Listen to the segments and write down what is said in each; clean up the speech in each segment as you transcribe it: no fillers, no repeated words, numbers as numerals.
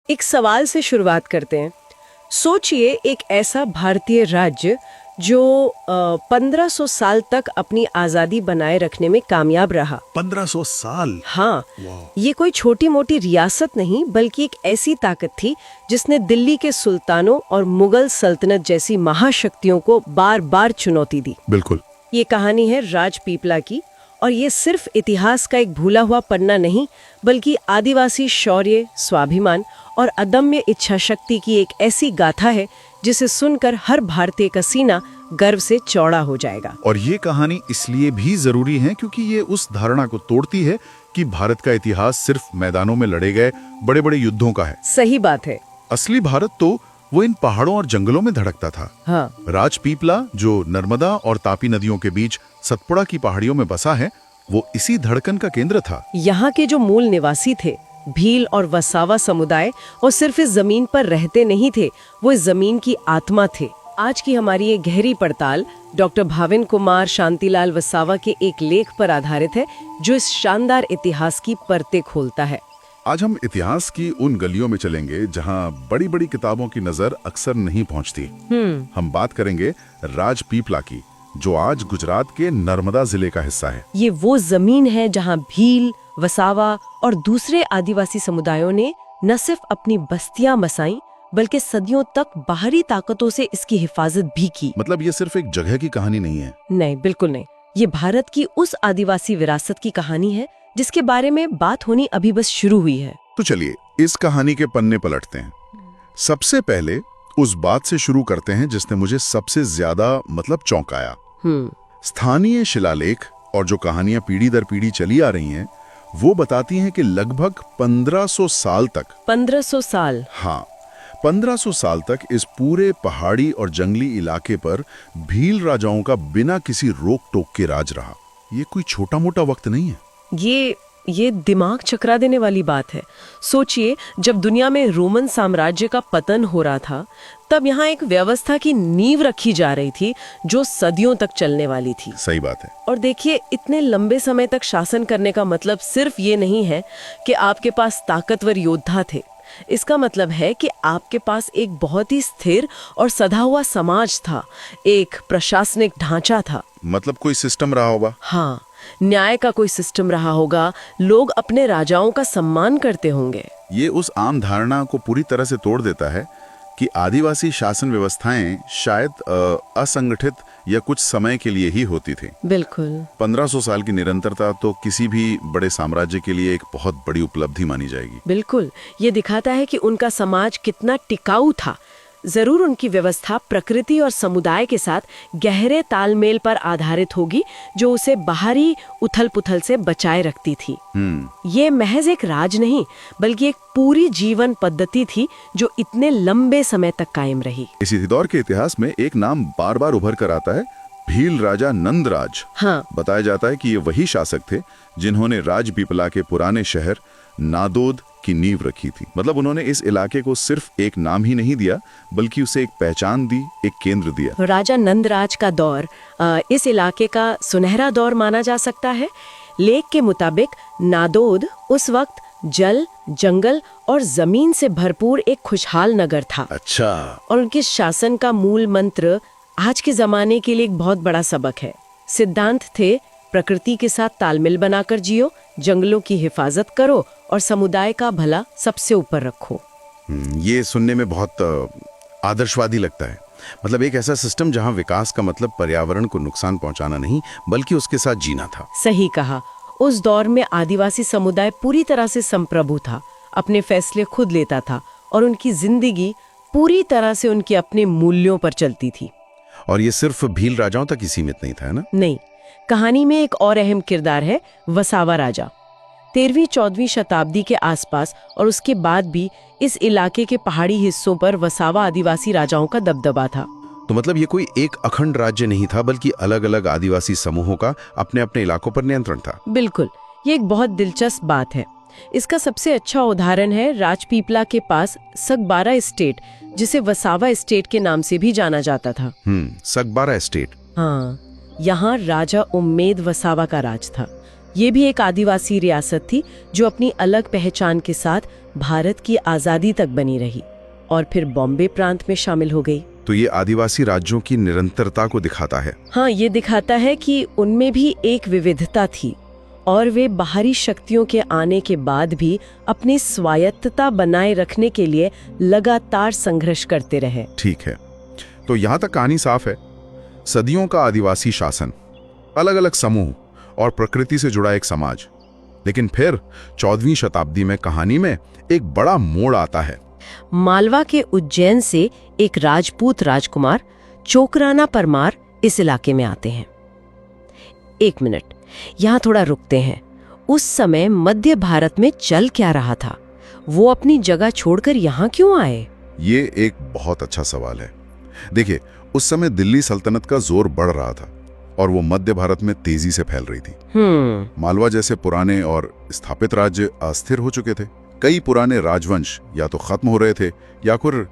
एक सवाल से शुरुआत करते हैं। सोचिए एक ऐसा भारतीय राज्य जो 1500 साल तक अपनी आजादी बनाए रखने में कामयाब रहा। 1500 साल। हाँ, वाह। ये कोई छोटी मोटी रियासत नहीं बल्कि एक ऐसी ताकत थी जिसने दिल्ली के सुल्तानों और मुगल सल्तनत जैसी महाशक्तियों को बार बार चुनौती दी। बिल्कुल। ये कहानी है राजपीपला की, और ये सिर्फ इतिहास का एक भूला हुआ पन्ना नहीं बल्कि आदिवासी शौर्य, स्वाभिमान और अदम्य इच्छा शक्ति की एक ऐसी गाथा है जिसे सुनकर हर भारतीय का सीना गर्व से चौड़ा हो जाएगा। और ये कहानी इसलिए भी जरूरी है क्योंकि ये उस धारणा को तोड़ती है कि भारत का इतिहास सिर्फ मैदानों में लड़े गए बड़े बड़े युद्धों का है। सही बात है। असली भारत तो वो इन पहाड़ों और जंगलों में धड़कता था। हाँ। राजपीपला जो नर्मदा और तापी नदियों के बीच सतपुड़ा की पहाड़ियों में बसा है, वो इसी धड़कन का केंद्र था। यहाँ के जो मूल निवासी थे, भील और वसावा समुदाय, वो सिर्फ इस जमीन पर रहते नहीं थे, वो इस जमीन की आत्मा थे। आज की हमारी ये गहरी पड़ताल डॉक्टर भाविन कुमार शांतिलाल वसावा के एक लेख पर आधारित है जो इस शानदार इतिहास की परतें खोलता है। आज हम इतिहास की उन गलियों में चलेंगे जहां बड़ी बड़ी किताबों की नजर अक्सर नहीं पहुंचती। हम बात करेंगे राजपीपला की, जो आज गुजरात के नर्मदा जिले का हिस्सा है। ये वो जमीन है जहां भील, वसावा और दूसरे आदिवासी समुदायों ने न सिर्फ अपनी बस्तियां बसाई बल्कि सदियों तक बाहरी ताकतों से इसकी हिफाजत भी की। मतलब ये सिर्फ एक जगह की कहानी नहीं है। नहीं, बिल्कुल नहीं। ये भारत की उस आदिवासी विरासत की कहानी है जिसके बारे में बात होनी अभी बस शुरू हुई है। तो चलिए इस कहानी के पन्ने पलटते हैं। सबसे पहले उस बात से शुरू करते हैं जिसने मुझे सबसे ज्यादा चौंकाया। स्थानीय शिलालेख और जो कहानियां पीढ़ी दर पीढ़ी चली आ रही हैं, वो बताती हैं कि लगभग 1500 साल तक 1500 साल। हाँ, 1500 साल तक इस पूरे पहाड़ी और जंगली इलाके पर भील राजाओं का बिना किसी रोक टोक के राज रहा। ये कोई छोटा मोटा वक्त नहीं है। ये दिमाग चकरा देने वाली बात है। सोचिए, जब दुनिया में रोमन साम्राज्य का पतन हो रहा था, तब यहाँ एक व्यवस्था की नींव रखी जा रही थी जो सदियों तक चलने वाली थी। सही बात है। और देखिए, इतने लंबे समय तक शासन करने का मतलब सिर्फ ये नहीं है कि आपके पास ताकतवर योद्धा थे। इसका मतलब है कि आपके पास एक बहुत ही स्थिर और सधा हुआ समाज था, एक प्रशासनिक ढांचा था। मतलब कोई सिस्टम रहा होगा। हाँ, न्याय का कोई सिस्टम रहा होगा, लोग अपने राजाओं का सम्मान करते होंगे। ये उस आम धारणा को पूरी तरह से तोड़ देता है कि आदिवासी शासन व्यवस्थाएं शायद असंगठित या कुछ समय के लिए ही होती थी। बिल्कुल। 1500 साल की निरंतरता तो किसी भी बड़े साम्राज्य के लिए एक बहुत बड़ी उपलब्धि मानी जाएगी। बिल्कुल, ये दिखाता है कि उनका समाज कितना टिकाऊ था। जरूर उनकी व्यवस्था प्रकृति और समुदाय के साथ गहरे तालमेल पर आधारित होगी, जो उसे बाहरी उथल पुथल से बचाए रखती थी। ये महज एक राज नहीं बल्कि एक पूरी जीवन पद्धति थी जो इतने लंबे समय तक कायम रही। इसी दौर के इतिहास में एक नाम बार बार उभर कर आता है, भील राजा नंदराज। हाँ। बताया जाता है कि ये वही शासक थे जिन्होंने राजपीपला के पुराने शहर नादोद की नींव रखी थी। मतलब उन्होंने इस इलाके को सिर्फ एक नाम ही नहीं दिया बल्कि उसे एक पहचान दी, एक केंद्र दिया। राजा नंदराज का दौर इस इलाके का सुनहरा दौर माना जा सकता है। लेख के मुताबिक नादोद उस वक्त जल, जंगल और जमीन से भरपूर एक खुशहाल नगर था। अच्छा। और उनके शासन का मूल मंत्र आज के जमाने के लिए एक बहुत बड़ा सबक है। सिद्धांत थे, प्रकृति के साथ तालमेल बनाकर जियो, जंगलों की हिफाजत करो और समुदाय का भला सबसे ऊपर रखो। ये सुनने में बहुत आदर्शवादी लगता है। मतलब एक ऐसा सिस्टम जहां विकास का मतलब पर्यावरण को नुकसान पहुंचाना नहीं बल्कि उसके साथ जीना था। सही कहा। उस दौर में आदिवासी समुदाय पूरी तरह से संप्रभु था, अपने फैसले खुद लेता था और उनकी जिंदगी पूरी तरह से उनके अपने मूल्यों पर चलती थी। और ये सिर्फ भील राजाओं तक ही सीमित नहीं था, है ना? नहीं, कहानी में एक और अहम किरदार है वसावा राजा। 13वीं-14वीं शताब्दी के आसपास और उसके बाद भी इस इलाके के पहाड़ी हिस्सों पर वसावा आदिवासी राजाओं का दबदबा था। तो मतलब ये कोई एक अखंड राज्य नहीं था बल्कि अलग अलग आदिवासी समूहों का अपने अपने इलाकों पर नियंत्रण था। बिल्कुल, ये एक बहुत दिलचस्प बात है। इसका सबसे अच्छा उदाहरण है राजपीपला के पास सकबारा एस्टेट, जिसे वसावा एस्टेट के नाम से भी जाना जाता था। सकबारा एस्टेट। हाँ, यहाँ राजा उम्मेद वसावा का राज था। ये भी एक आदिवासी रियासत थी जो अपनी अलग पहचान के साथ भारत की आज़ादी तक बनी रही और फिर बॉम्बे प्रांत में शामिल हो गई। तो ये आदिवासी राज्यों की निरंतरता को दिखाता है। हाँ, ये दिखाता है कि उनमें भी एक विविधता थी और वे बाहरी शक्तियों के आने के बाद भी अपनी स्वायत्तता बनाए रखने के लिए लगातार संघर्ष करते रहे। ठीक है, तो यहाँ तक कहानी साफ है। सदियों का आदिवासी शासन, अलग अलग समूह और प्रकृति से जुड़ा एक समाज। लेकिन फिर 14वीं शताब्दी में कहानी में एक बड़ा मोड़ आता है। मालवा के उज्जैन से एक राजपूत राजकुमार चोकराना परमार इस इलाके में आते हैं। एक मिनट, यहाँ थोड़ा रुकते हैं। उस समय मध्य भारत में चल क्या रहा था? वो अपनी जगह छोड़कर यहाँ क्यों आए? ये एक बहुत अच्छा सवाल है। देखिए, उस समय दिल्ली सल्तनत का जोर बढ़ रहा था और वो मध्य भारत में तेजी से फैल रही थी। मालवा जैसे पुराने और स्थापित राज्य अस्थिर हो चुके थे। कई पुराने राजवंश या तो खत्म हो रहे थे या फिर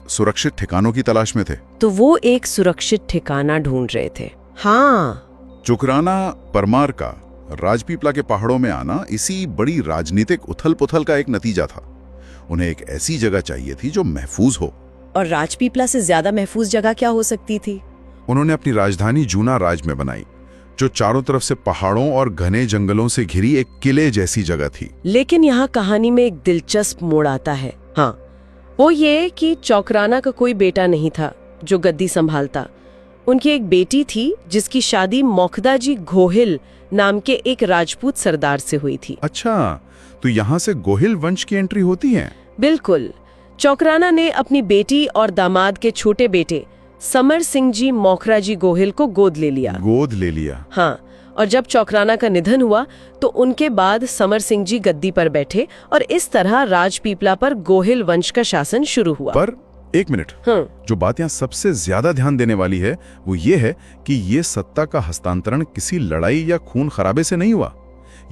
सुरक्षित ठिकानों की तलाश में थे। तो वो एक सुरक्षित ठिकाना ढूंढ रहे थे। हाँ, चोकराना परमार का राजपीपला के पहाड़ों में आना इसी बड़ी राजनीतिक उथल-पुथल का एक नतीजा था। उन्हें एक ऐसी जगह चाहिए थी जो महफूज हो। और राजपीपला से ज्यादा महफूज जगह क्या हो सकती थी? उन्होंने अपनी राजधानी जूना राज में बनाई, जो चारों तरफ से पहाड़ों और घने जंगलों से घिरी एक किले जैसी जगह थी। लेकिन यहाँ कहानी में एक दिलचस्प मोड़ आता है। हाँ, वो ये कि चौकराना का कोई बेटा नहीं था जो गद्दी संभालता। उनकी एक बेटी थी जिसकी शादी मोखदाजी गोहिल नाम के एक राजपूत सरदार से हुई थी। अच्छा, तो यहाँ से गोहिल वंश की एंट्री होती है? बिल्कुल। चौकराना ने अपनी बेटी और दामाद के छोटे बेटे समर सिंह जी मोखराजी गोहिल को गोद ले लिया। हाँ, और जब चौकराना का निधन हुआ तो उनके बाद समर सिंह जी गद्दी पर बैठे और इस तरह राजपीपला पर गोहिल वंश का शासन शुरू हुआ। पर एक मिनट, जो बात यहाँ सबसे ज्यादा ध्यान देने वाली है वो ये है कि ये सत्ता का हस्तांतरण किसी लड़ाई या खून खराबे से नहीं हुआ।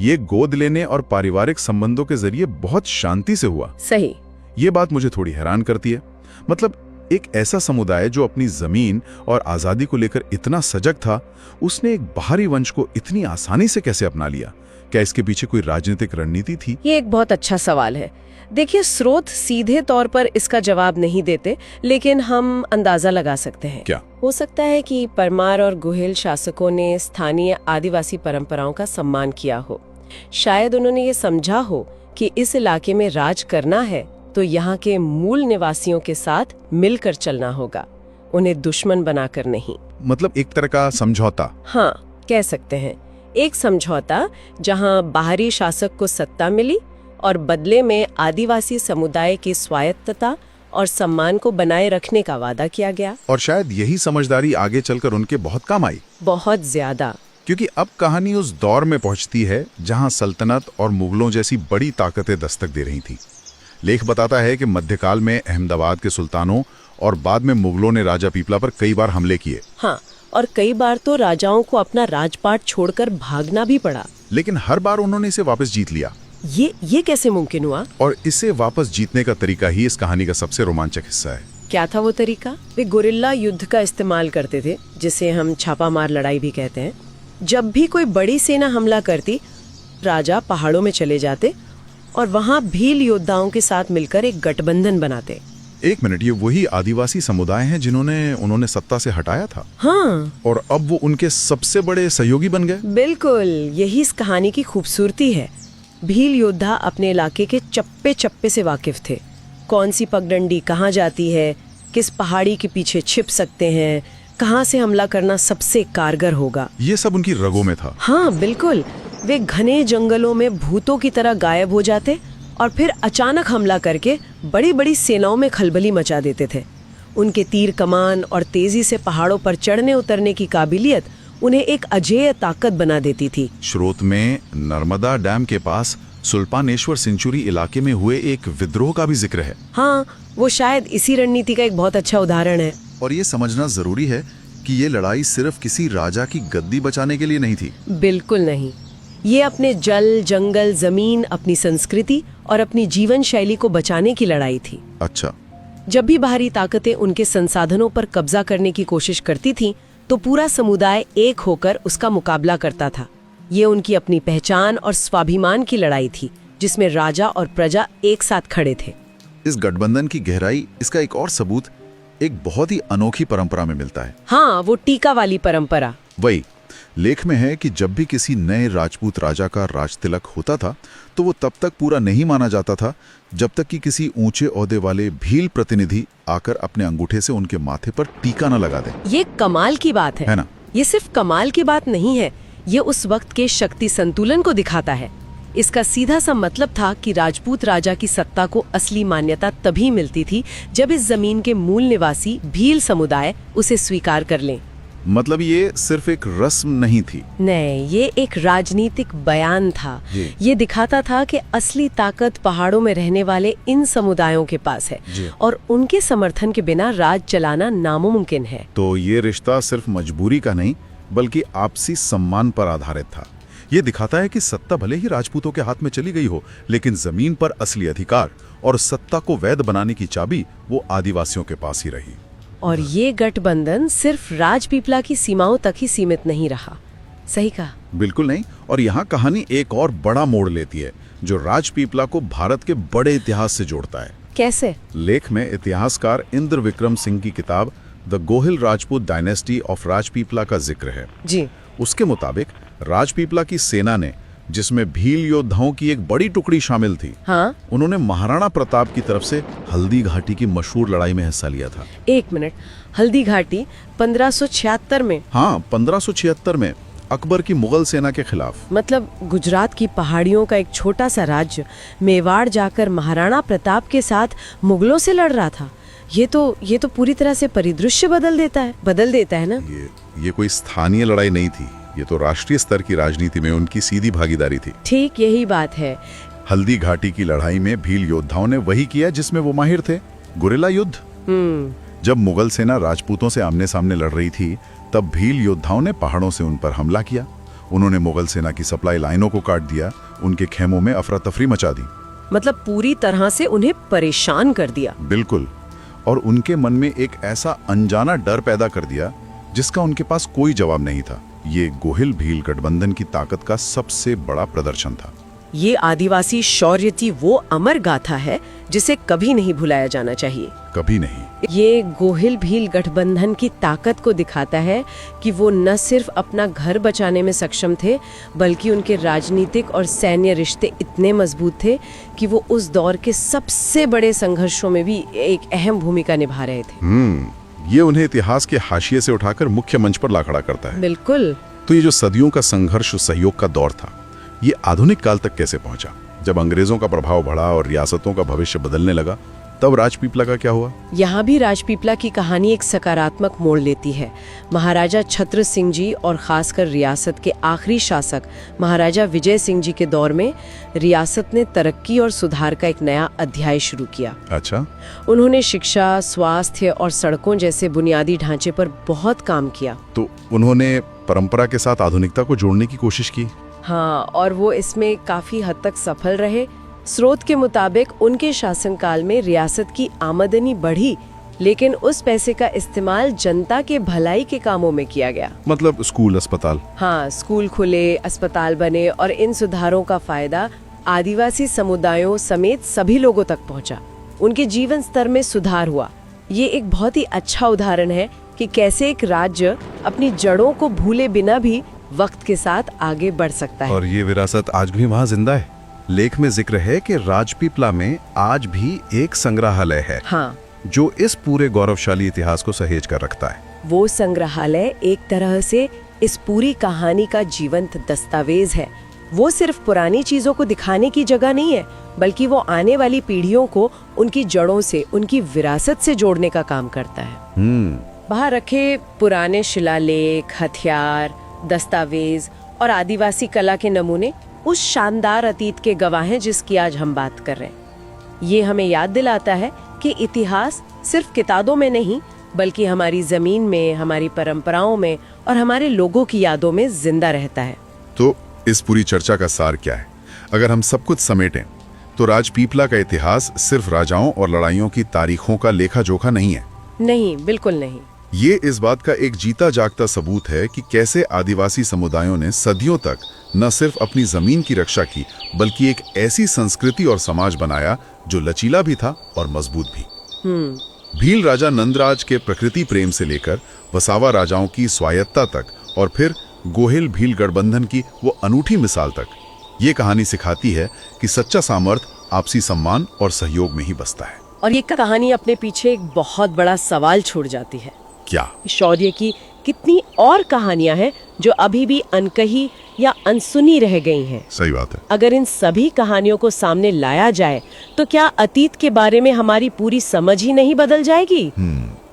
ये गोद लेने और पारिवारिक संबंधों के जरिए बहुत शांति से हुआ। सही। ये बात मुझे थोड़ी हैरान करती है। मतलब एक ऐसा समुदाय जो अपनी जमीन और आजादी को लेकर इतना सजग था, उसने एक बाहरी वंश को इतनी आसानी से कैसे अपना लिया? क्या इसके पीछे कोई राजनीतिक रणनीति थी? ये एक बहुत अच्छा सवाल है। देखिए, स्रोत सीधे तौर पर इसका जवाब नहीं देते, लेकिन हम अंदाजा लगा सकते हैं। क्या हो सकता है कि परमार और गोहिल शासकों ने स्थानीय आदिवासी परंपराओं का सम्मान किया हो। शायद उन्होंने ये समझा हो कि इस इलाके में राज करना है तो यहाँ के मूल निवासियों के साथ मिलकर चलना होगा, उन्हें दुश्मन बनाकर नहीं। मतलब एक तरह का समझौता? हाँ, कह सकते हैं। एक समझौता जहाँ बाहरी शासक को सत्ता मिली और बदले में आदिवासी समुदाय की स्वायत्तता और सम्मान को बनाए रखने का वादा किया गया। और शायद यही समझदारी आगे चलकर उनके बहुत काम आई। बहुत ज्यादा। क्योंकि अब कहानी उस दौर में पहुंचती है जहां सल्तनत और मुगलों जैसी बड़ी ताकतें दस्तक दे रही थी। लेख बताता है कि मध्यकाल में अहमदाबाद के सुल्तानों और बाद में मुगलों ने राजा पीपला पर कई बार हमले किए। हाँ, और कई बार तो राजाओं को अपना राजपाट छोड़कर भागना भी पड़ा। लेकिन हर बार उन्होंने इसे वापस जीत लिया। ये कैसे मुमकिन हुआ? और इसे वापस जीतने का तरीका ही इस कहानी का सबसे रोमांचक हिस्सा है। क्या था वो तरीका? वे गुरिल्ला युद्ध का इस्तेमाल करते थे, जिसे हम छापामार लड़ाई भी कहते हैं। जब भी कोई बड़ी सेना हमला करती, राजा पहाड़ों में चले जाते और वहाँ भील योद्धाओं के साथ मिलकर एक गठबंधन बनाते। एक मिनट, ये वही आदिवासी समुदाय हैं जिन्होंने उन्होंने सत्ता से हटाया था? हाँ। और अब वो उनके सबसे बड़े सहयोगी बन गए? बिल्कुल, यही इस कहानी की खूबसूरती है। भील योद्धा अपने इलाके के चप्पे चप्पे से वाकिफ थे। कौन सी पगडंडी कहाँ जाती है, किस पहाड़ी के पीछे छिप सकते हैं, कहाँ से हमला करना सबसे कारगर होगा, ये सब उनकी रगों में था। हाँ बिल्कुल। वे घने जंगलों में भूतों की तरह गायब हो जाते और फिर अचानक हमला करके बड़ी बड़ी सेनाओं में खलबली मचा देते थे। उनके तीर कमान और तेजी से पहाड़ों पर चढ़ने उतरने की काबिलियत उन्हें एक अजेय ताकत बना देती थी। स्रोत में नर्मदा डैम के पास सुल्पानेश्वर सेंचुरी इलाके में हुए एक विद्रोह का भी जिक्र है। हाँ, वो शायद इसी रणनीति का एक बहुत अच्छा उदाहरण है। और ये समझना जरूरी है कि ये लड़ाई सिर्फ किसी राजा की गद्दी बचाने के लिए नहीं थी। बिल्कुल नहीं, ये अपने जल, जंगल, जमीन, अपनी संस्कृति और अपनी जीवन शैली को बचाने की लड़ाई थी। अच्छा। जब भी बाहरी ताकतें उनके संसाधनों पर कब्जा करने की कोशिश करती थीं, तो पूरा समुदाय एक होकर उसका मुकाबला करता था। ये उनकी अपनी पहचान और स्वाभिमान की लड़ाई थी, जिसमें राजा और प्रजा एक साथ खड़े थे। इस गठबंधन की गहराई, इसका एक और सबूत एक बहुत ही अनोखी परंपरा में मिलता है। हाँ, वो टीका वाली परंपरा। वही लेख में है कि जब भी किसी नए राजपूत राजा का राजतिलक होता था तो वो तब तक पूरा नहीं माना जाता था जब तक कि किसी ऊंचे ओहदे वाले भील प्रतिनिधि आकर अपने अंगूठे से उनके माथे पर टीका न लगा दे। ये कमाल की बात है ना? ये सिर्फ कमाल की बात नहीं है, ये उस वक्त के शक्ति संतुलन को दिखाता है। इसका सीधा सा मतलब था कि राजपूत राजा की सत्ता को असली मान्यता तभी मिलती थी जब इस जमीन के मूल निवासी भील समुदाय उसे स्वीकार कर लें। मतलब ये सिर्फ एक रस्म नहीं थी। नहीं, ये एक राजनीतिक बयान था। ये दिखाता था कि असली ताकत पहाड़ों में रहने वाले इन समुदायों के पास है और उनके समर्थन के बिना राज चलाना नामुमकिन है। तो ये रिश्ता सिर्फ मजबूरी का नहीं बल्कि आपसी सम्मान पर आधारित था। ये दिखाता है कि सत्ता भले ही राजपूतों के हाथ में चली गई हो, लेकिन जमीन पर असली अधिकार और सत्ता को वैध बनाने की चाबी वो आदिवासियों के पास ही रही। और ये गठबंधन सिर्फ राजपीपला की सीमाओं तक ही सीमित नहीं रहा। सही कहा। बिल्कुल नहीं। और यहाँ कहानी एक और बड़ा मोड़ लेती है जो राजपीपला को भारत के बड़े इतिहास से जोड़ता है। कैसे? लेख में इतिहासकार इंद्र विक्रम सिंह की किताब the Gohil Rajput dynasty of Rajpipla का जिक्र है। जी। उसके मुताबिक राजपीपला की सेना ने, जिसमें भील योद्धाओं की एक बड़ी टुकड़ी शामिल थी, हाँ? उन्होंने महाराणा प्रताप की तरफ से हल्दी घाटी की मशहूर लड़ाई में हिस्सा लिया था। एक मिनट, हल्दी घाटी 1576 में? हाँ, 1576 में अकबर की मुगल सेना के खिलाफ। मतलब गुजरात की पहाड़ियों का एक छोटा सा राज्य मेवाड़ जाकर महाराणा प्रताप के साथ मुगलों से लड़ रहा था। ये तो पूरी तरह से परिदृश्य बदल देता है ना। ये कोई स्थानीय लड़ाई नहीं थी, ये तो राष्ट्रीय स्तर की राजनीति में उनकी सीधी भागीदारी थी। ठीक यही बात है। हल्दी घाटी की लड़ाई में भील योद्धाओं ने वही किया जिसमें वो माहिर थे, गुरिल्ला युद्ध। जब मुगल सेना राजपूतों से आमने सामने लड़ रही थी तब भील योद्धाओं ने पहाड़ों से उन पर हमला किया। उन्होंने मुगल सेना की सप्लाई लाइनों को काट दिया, उनके खेमों में अफरा तफरी मचा दी। मतलब पूरी तरह से उन्हें परेशान कर दिया। बिल्कुल। और उनके मन में एक ऐसा अनजाना डर पैदा कर दिया जिसका उनके पास कोई जवाब नहीं था। ये गोहिल भील गठबंधन की ताकत का सबसे बड़ा प्रदर्शन था। ये आदिवासी शौर्य की वो अमर गाथा है जिसे कभी नहीं भुलाया जाना चाहिए। कभी नहीं। ये गोहिल भील गठबंधन की ताकत को दिखाता है कि वो न सिर्फ अपना घर बचाने में सक्षम थे, बल्कि उनके राजनीतिक और सैन्य रिश्ते इतने मजबूत थे कि वो उस दौर के सबसे बड़े संघर्षों में भी एक अहम भूमिका निभा रहे थे। ये उन्हें इतिहास के हाशिए से उठाकर मुख्य मंच पर ला खड़ा करता है। बिल्कुल। तो ये जो सदियों का संघर्ष सहयोग का दौर था, ये आधुनिक काल तक कैसे पहुंचा? जब अंग्रेजों का प्रभाव बढ़ा और रियासतों का भविष्य बदलने लगा, तब राजपीपला का क्या हुआ? यहाँ भी राजपीपला की कहानी एक सकारात्मक मोड़ लेती है। महाराजा छत्र सिंह जी और खासकर रियासत के आखिरी शासक महाराजा विजय सिंह जी के दौर में रियासत ने तरक्की और सुधार का एक नया अध्याय शुरू किया। अच्छा। उन्होंने शिक्षा, स्वास्थ्य और सड़कों जैसे बुनियादी ढांचे पर बहुत काम किया। तो उन्होंने परंपरा के साथ आधुनिकता को जोड़ने की कोशिश की। हाँ, और वो इसमें काफी हद तक सफल रहे। स्रोत के मुताबिक उनके शासनकाल में रियासत की आमदनी बढ़ी, लेकिन उस पैसे का इस्तेमाल जनता के भलाई के कामों में किया गया। मतलब स्कूल, अस्पताल। हाँ, स्कूल खुले, अस्पताल बने और इन सुधारों का फायदा आदिवासी समुदायों समेत सभी लोगों तक पहुंचा। उनके जीवन स्तर में सुधार हुआ। ये एक बहुत ही अच्छा उदाहरण है कि कैसे एक राज्य अपनी जड़ों को भूले बिना भी वक्त के साथ आगे बढ़ सकता है। और ये विरासत आज भी वहाँ जिंदा है। लेख में जिक्र है कि राजपीपला में आज भी एक संग्रहालय है। हाँ, जो इस पूरे गौरवशाली इतिहास को सहेज कर रखता है। वो संग्रहालय एक तरह से इस पूरी कहानी का जीवंत दस्तावेज है। वो सिर्फ पुरानी चीजों को दिखाने की जगह नहीं है, बल्कि वो आने वाली पीढ़ियों को उनकी जड़ों से, उनकी विरासत से जोड़ने का काम करता है। बाहर रखे पुराने शिलालेख, हथियार, दस्तावेज और आदिवासी कला के नमूने उस शानदार अतीत के गवाह हैं जिसकी आज हम बात कर रहे हैं। ये हमें याद दिलाता है कि इतिहास सिर्फ किताबों में नहीं, बल्कि हमारी जमीन में, हमारी परंपराओं में और हमारे लोगों की यादों में जिंदा रहता है। तो इस पूरी चर्चा का सार क्या है? अगर हम सब कुछ समेटें तो राजपीपला का इतिहास सिर्फ राजाओं और लड़ाइयों की तारीखों का लेखा जोखा नहीं है। नहीं, बिल्कुल नहीं। ये इस बात का एक जीता जागता सबूत है कि कैसे आदिवासी समुदायों ने सदियों तक न सिर्फ अपनी जमीन की रक्षा की, बल्कि एक ऐसी संस्कृति और समाज बनाया जो लचीला भी था और मजबूत भी। भील राजा नंदराज के प्रकृति प्रेम से लेकर वसावा राजाओं की स्वायत्ता तक और फिर गोहिल भील गठबंधन की वो अनूठी मिसाल तक, ये कहानी सिखाती है कि सच्चा सामर्थ्य आपसी सम्मान और सहयोग में ही बसता है। और ये कहानी अपने पीछे एक बहुत बड़ा सवाल छोड़ जाती है। क्या? शौर्य की कितनी और कहानियां हैं जो अभी भी अनकही या अनसुनी रह गई हैं। सही बात है। अगर इन सभी कहानियों को सामने लाया जाए तो क्या अतीत के बारे में हमारी पूरी समझ ही नहीं बदल जाएगी?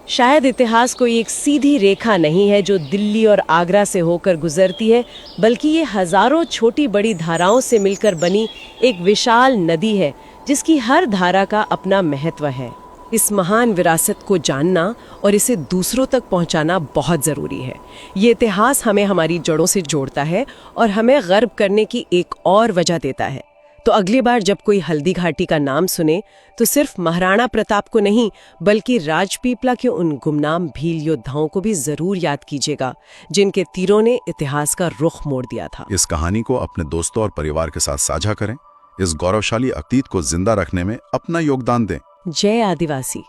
शायद इतिहास कोई एक सीधी रेखा नहीं है जो दिल्ली और आगरा से होकर गुजरती है, बल्कि ये हजारों छोटी बड़ी धाराओं से मिलकर बनी एक विशाल नदी है जिसकी हर धारा का अपना महत्व है। इस महान विरासत को जानना और इसे दूसरों तक पहुंचाना बहुत जरूरी है। ये इतिहास हमें हमारी जड़ों से जोड़ता है और हमें गर्व करने की एक और वजह देता है। तो अगली बार जब कोई हल्दी घाटी का नाम सुने तो सिर्फ महाराणा प्रताप को नहीं, बल्कि राजपीपला के उन गुमनाम भील योद्धाओं को भी जरूर याद कीजिएगा जिनके तीरों ने इतिहास का रुख मोड़ दिया था। इस कहानी को अपने दोस्तों और परिवार के साथ साझा करें। इस गौरवशाली अतीत को जिंदा रखने में अपना योगदान दें। जय आदिवासी,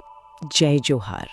जय जोहार।